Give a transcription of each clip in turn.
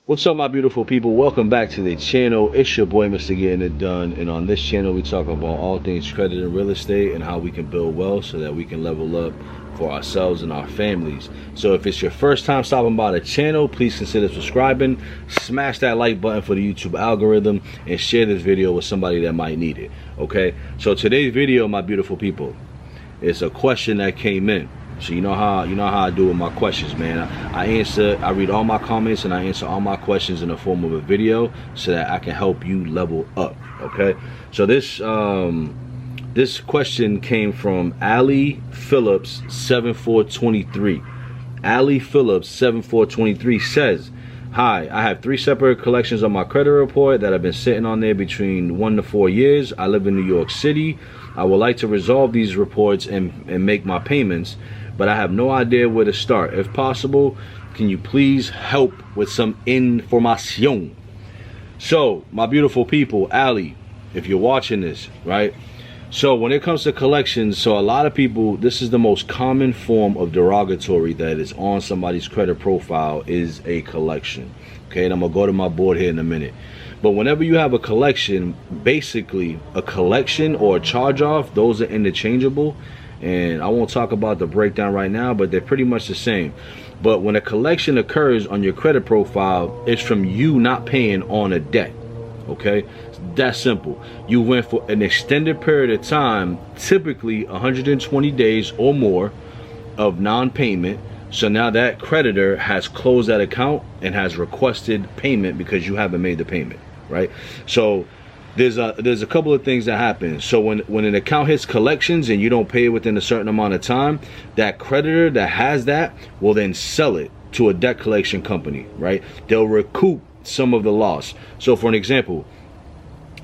What's up, my beautiful people? Welcome back to the channel. It's your boy, Mr. Getting It Done. And on this channel, we talk about all things credit and real estate and how we can build wealth so that we can level up for ourselves and our families. So if it's your first time stopping by the channel, please consider subscribing, smash that like button for the YouTube algorithm, and share this video with somebody that might need it. Okay, so today's video, my beautiful people, is a question that came in. So you know how I do with my questions, man. I read all my comments and I answer all my questions in the form of a video so that I can help you level up. Okay, so this question came from Ali Phillips 7423. Ali Phillips 7423 says, "Hi, I have 3 separate collections on my credit report that have been sitting on there between 1 to 4 years. I live in New York City. I would like to resolve these reports and make my payments, but I have no idea where to start. If possible, can you please help with some information?" So, my beautiful people, Ali, if you're watching this, right? So when it comes to collections, so a lot of people, this is the most common form of derogatory that is on somebody's credit profile is a collection. Okay, and I'm gonna go to my board here in a minute. But whenever you have a collection, basically a collection or a charge off, those are interchangeable. And I won't talk about the breakdown right now, but they're pretty much the same. But when a collection occurs on your credit profile, it's from you not paying on a debt. Okay, that's simple. You went for an extended period of time, typically 120 days or more of non-payment. So now that creditor has closed that account and has requested payment because you haven't made the payment, right? So there's a couple of things that happen. So when an account hits collections and you don't pay it within a certain amount of time, that creditor that has that will then sell it to a debt collection company, right? They'll recoup some of the loss. So for an example,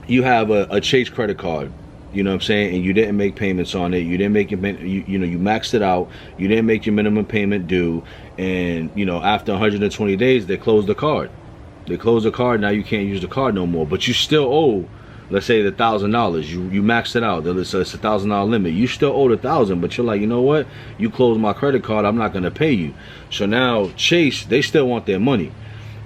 you have a Chase credit card, you know what I'm saying, and you didn't make payments on it. You didn't make your, you maxed it out. You didn't make your minimum payment due, and after 120 days they close the card. They close the card. Now you can't use the card no more, but you still owe, let's say, the $1,000. You maxed it out. It's a $1,000 limit. You still owe the $1,000, but you're like, you know what? You closed my credit card. I'm not gonna pay you. So now Chase, they still want their money,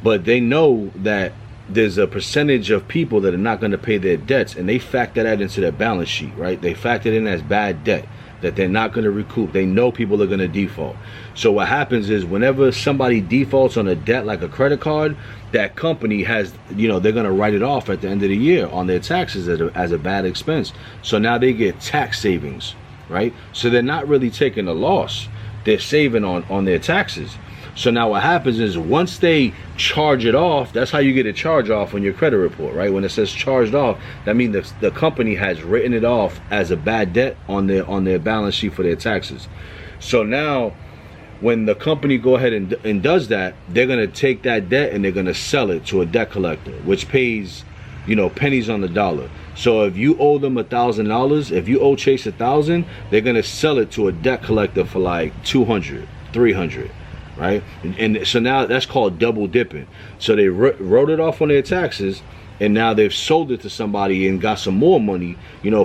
but they know that there's a percentage of people that are not going to pay their debts, and they factor that into their balance sheet, right? They factor it in as bad debt that they're not going to recoup. They know people are going to default. So what happens is whenever somebody defaults on a debt like a credit card, that company has, they're going to write it off at the end of the year on their taxes as a bad expense. So now they get tax savings, right? So they're not really taking a loss. They're saving on their taxes. So now what happens is once they charge it off, that's how you get a charge off on your credit report, right? When it says charged off, that means the company has written it off as a bad debt on their balance sheet for their taxes. So now when the company go ahead and does that, they're going to take that debt and they're going to sell it to a debt collector, which pays, pennies on the dollar. So if you owe them $1,000, if you owe Chase $1,000, they're going to sell it to a debt collector for like 200, 300. Right? And so now that's called double dipping. So they wrote it off on their taxes, and now they've sold it to somebody and got some more money,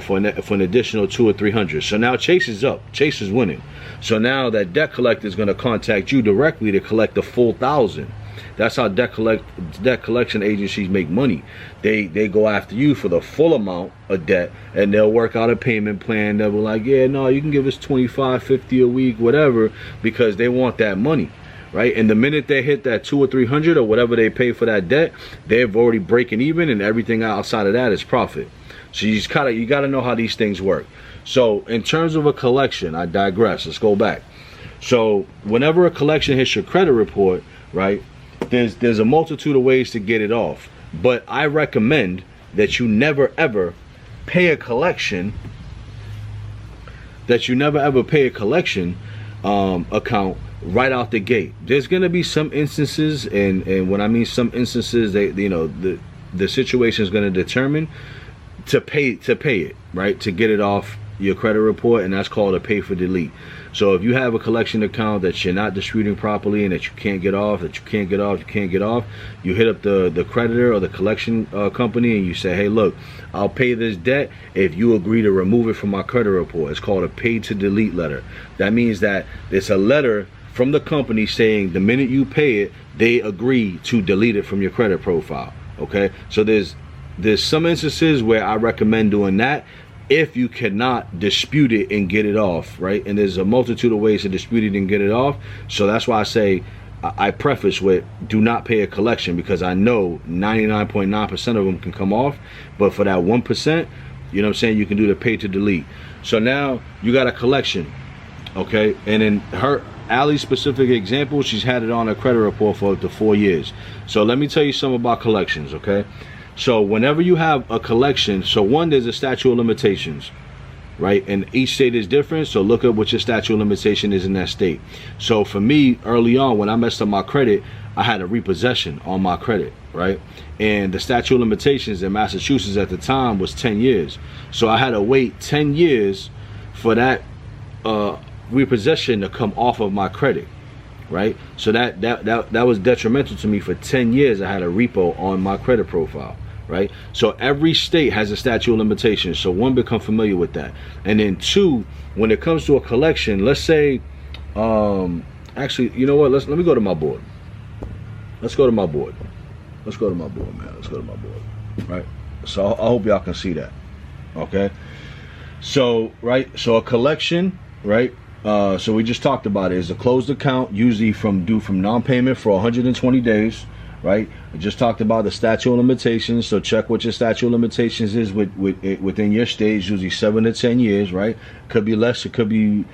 for an additional 200 or 300. So now Chase is up. Chase is winning. So now that debt collector is going to contact you directly to collect the full $1,000. That's how debt collection agencies make money. They go after you for the full amount of debt, and they'll work out a payment plan that will like, yeah, no, you can give us $25, $50 a week, whatever, because they want that money, right? And the minute they hit that 200 or 300 or whatever they pay for that debt, they've already breaking even, and everything outside of that is profit. So you gotta know how these things work. So in terms of a collection, I digress. Let's go back. So whenever a collection hits your credit report, right, there's a multitude of ways to get it off, but I recommend that you never ever pay a collection account right out the gate. There's gonna be some instances, and when I mean some instances, the situation is gonna determine to pay it, right, to get it off your credit report, and that's called a pay for delete. So if you have a collection account that you're not disputing properly and that you can't get off, you hit up the creditor or the collection company and you say, hey, look, I'll pay this debt if you agree to remove it from my credit report. It's called a pay to delete letter. That means that it's a letter from the company saying the minute you pay it, they agree to delete it from your credit profile. Okay, so there's some instances where I recommend doing that if you cannot dispute it and get it off, right? And there's a multitude of ways to dispute it and get it off. So that's why I say, I preface with, do not pay a collection, because I know 99.9% of them can come off, but for that 1%, you know what I'm saying, you can do the pay to delete. So now you got a collection, okay? And in Allie's specific example, she's had it on her credit report for up to 4 years. So let me tell you something about collections, okay? So whenever you have a collection, so one, there's a statute of limitations, right? And each state is different, so look up what your statute of limitation is in that state. So for me, early on, when I messed up my credit, I had a repossession on my credit, right? And the statute of limitations in Massachusetts at the time was 10 years. So I had to wait 10 years for that repossession to come off of my credit, right? So that was detrimental to me. For 10 years I had a repo on my credit profile, right? So every state has a statute of limitations. So one, become familiar with that. And then two, when it comes to a collection, let's say, actually, you know what? Let me go to my board. Let's go to my board. Let's go to my board, man. Let's go to my board, right? So I hope y'all can see that, okay? So, right, so a collection, right? So we just talked about it, is a closed account, usually due from non-payment for 120 days, right? We just talked about the statute of limitations. So check what your statute of limitations is within your state. Usually 7 to 10 years, right? Could be less, it could be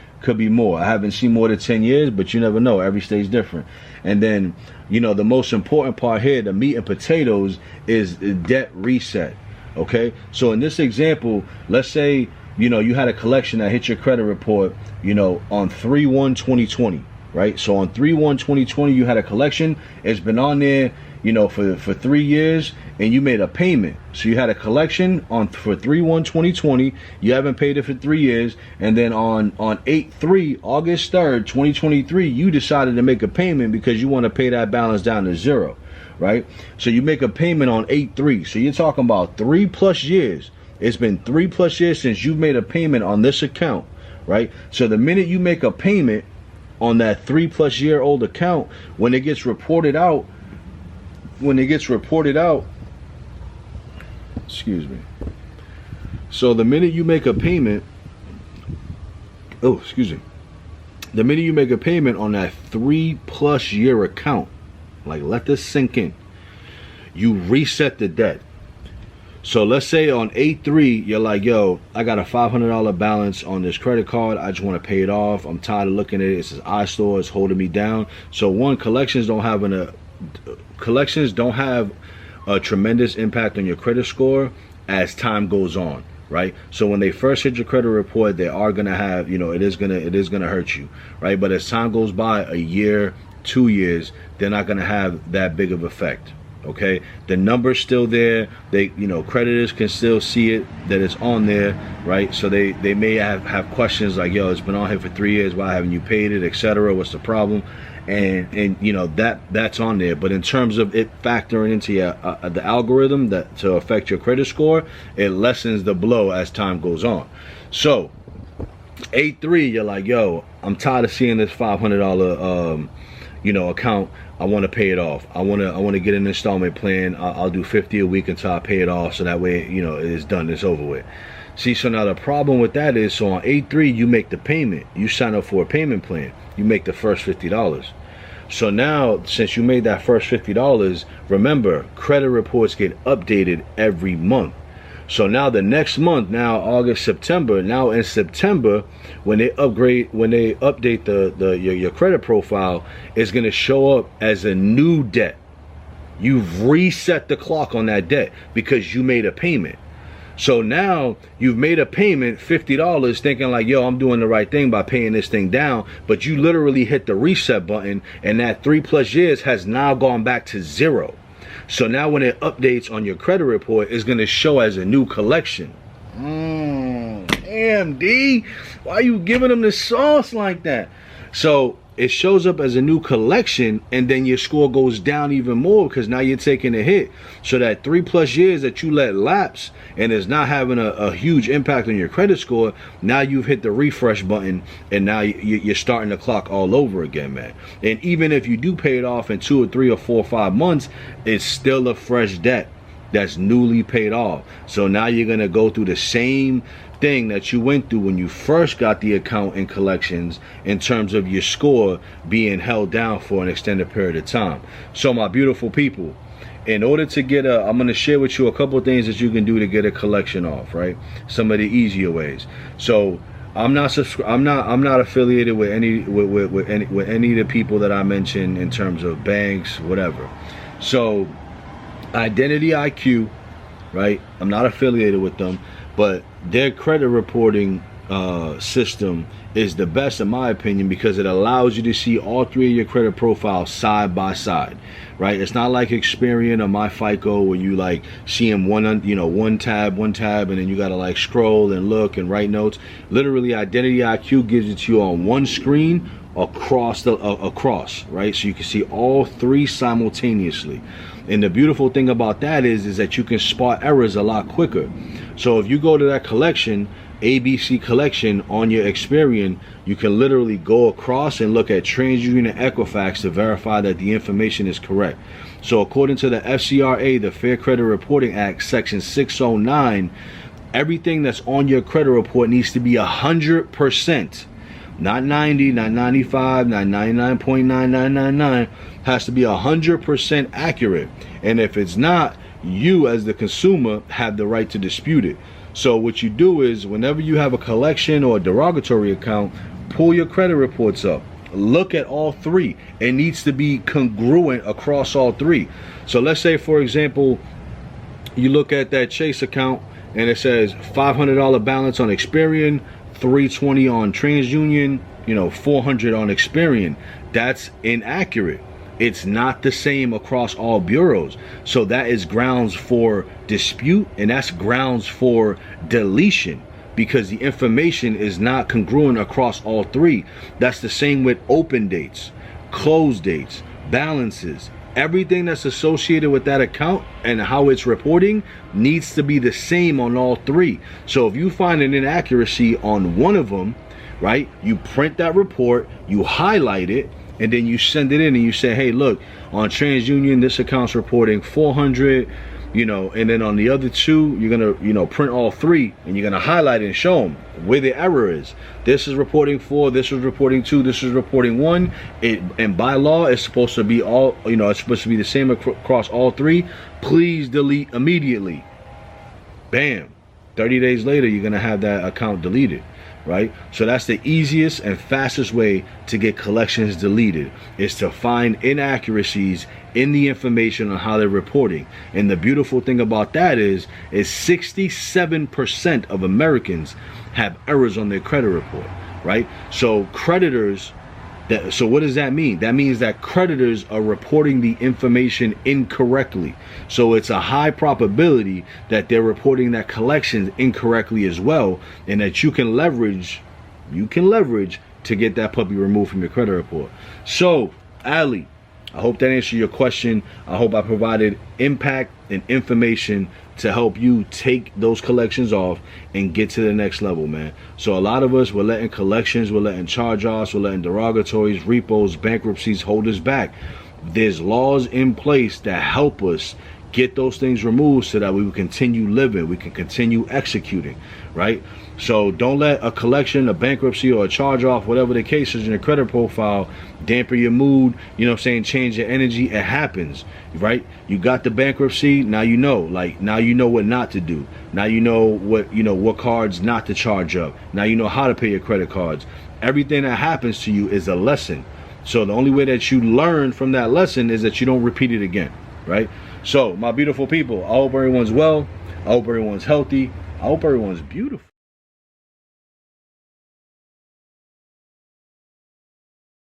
more. I haven't seen more than 10 years, but you never know. Every state's different. And then, you know, the most important part here, the meat and potatoes, is debt reset. Okay, so in this example, let's say, you know, you had a collection that hit your credit report, you know, on 3/1/2020, right? So on 3/1/2020, you had a collection. It's been on there, you know, for 3 years, and you made a payment. So you had a collection for 3/1/2020. You haven't paid it for 3 years, and then on August 3rd, 2023, you decided to make a payment because you want to pay that balance down to zero, right? So you make a payment on 8/3. So you're talking about 3+ years. It's been 3+ years since you've made a payment on this account, right? So the minute you make a payment on that 3+ year old account, when it gets reported out, excuse me. So the minute you make a payment, the minute you make a payment on that 3+ year account, like, let this sink in, you reset the debt. So let's say on 8/3, you're like, yo, I got a $500 balance on this credit card. I just want to pay it off. I'm tired of looking at it. It's an eyesore. It's holding me down. So one, collections don't have a tremendous impact on your credit score as time goes on, right? So when they first hit your credit report, they are gonna have, you know, it is gonna hurt you, right? But as time goes by, a year, 2 years, they're not gonna have that big of effect. Okay, the number's still there. They, you know, creditors can still see it, that it's on there, right? So they may have questions like, yo, it's been on here for 3 years, why haven't you paid it, etc. What's the problem? And you know, that's on there. But in terms of it factoring into the algorithm that to affect your credit score, it lessens the blow as time goes on. So 8/3, you're like, yo, I'm tired of seeing this $500 you know, account. I want to pay it off. I want to get an installment plan. I'll do 50 a week until I pay it off, so that way, you know, it's done, it's over with. See, so now the problem with that is, so on 8/3, you make the payment. You sign up for a payment plan. You make the first $50. So now, since you made that first $50, remember, credit reports get updated every month. So now the next month, now August, September, now in September, when they update your credit profile, it's going to show up as a new debt. You've reset the clock on that debt because you made a payment. So now you've made a payment, $50, thinking like, yo, I'm doing the right thing by paying this thing down, but you literally hit the reset button, and that 3+ years has now gone back to zero. So now when it updates on your credit report, it's going to show as a new collection. Damn, D, why are you giving them the sauce like that? So it shows up as a new collection, and then your score goes down even more because now you're taking a hit. So that 3+ years that you let lapse and is not having a huge impact on your credit score, now you've hit the refresh button, and now you're starting the clock all over again, man. And even if you do pay it off in 2 or 3 or 4 or 5 months, it's still a fresh debt that's newly paid off. So now you're gonna go through the same thing that you went through when you first got the account in collections, in terms of your score being held down for an extended period of time. So my beautiful people, in order to get I'm going to share with you a couple of things that you can do to get a collection off, right? Some of the easier ways. So I'm not affiliated with any of the people that I mentioned in terms of banks, whatever. So Identity IQ, right? I'm not affiliated with them, but their credit reporting system is the best in my opinion, because it allows you to see all 3 of your credit profiles side by side, right? It's not like Experian or my FICO where you like see them one tab, and then you gotta like scroll and look and write notes. Literally, Identity IQ gives it to you on one screen across, right? So you can see all 3 simultaneously. And the beautiful thing about that is that you can spot errors a lot quicker. So if you go to that collection, ABC collection on your Experian, you can literally go across and look at TransUnion and Equifax to verify that the information is correct. So according to the FCRA, the Fair Credit Reporting Act, Section 609, everything that's on your credit report needs to be 100%. Not 90, not 95, not 99.9999, has to be 100% accurate. And if it's not, you as the consumer have the right to dispute it. So what you do is, whenever you have a collection or a derogatory account, pull your credit reports up. Look at all 3. It needs to be congruent across all 3. So let's say, for example, you look at that Chase account and it says $500 balance on Experian, $320 on TransUnion, $400 on Experian. That's inaccurate. It's not the same across all bureaus. So that is grounds for dispute, and that's grounds for deletion, because the information is not congruent across all 3. That's the same with open dates, close dates, balances. Everything that's associated with that account and how it's reporting needs to be the same on all 3. So if you find an inaccuracy on one of them, right, you print that report, you highlight it, and then you send it in and you say, hey, look, on TransUnion, this account's reporting 400, and then on the other 2, you're gonna, print all 3, and you're gonna highlight it and show them where the error is. This is reporting 4, this is reporting 2, this is reporting 1. And by law, it's supposed to be all, it's supposed to be the same across all 3. Please delete immediately. Bam. 30 days later, you're gonna have that account deleted. Right? So that's the easiest and fastest way to get collections deleted, is to find inaccuracies in the information on how they're reporting. And the beautiful thing about that is 67% of Americans have errors on their credit report, right? So creditors, so what does that mean? That means that creditors are reporting the information incorrectly. So it's a high probability that they're reporting that collections incorrectly as well, and that you can leverage to get that puppy removed from your credit report. So, Ali, I hope that answered your question. I hope I provided impact and information to help you take those collections off and get to the next level, man. So a lot of us, we're letting collections, we're letting charge-offs, we're letting derogatories, repos, bankruptcies hold us back. There's laws in place that help us get those things removed so that we will continue living, we can continue executing, right? So don't let a collection, a bankruptcy, or a charge-off, whatever the case is in your credit profile, dampen your mood, change your energy. It happens, right? You got the bankruptcy, now you know what not to do. Now you know what cards not to charge up. Now you know how to pay your credit cards. Everything that happens to you is a lesson. So the only way that you learn from that lesson is that you don't repeat it again, right? So my beautiful people, I hope everyone's well. I hope everyone's healthy. I hope everyone's beautiful.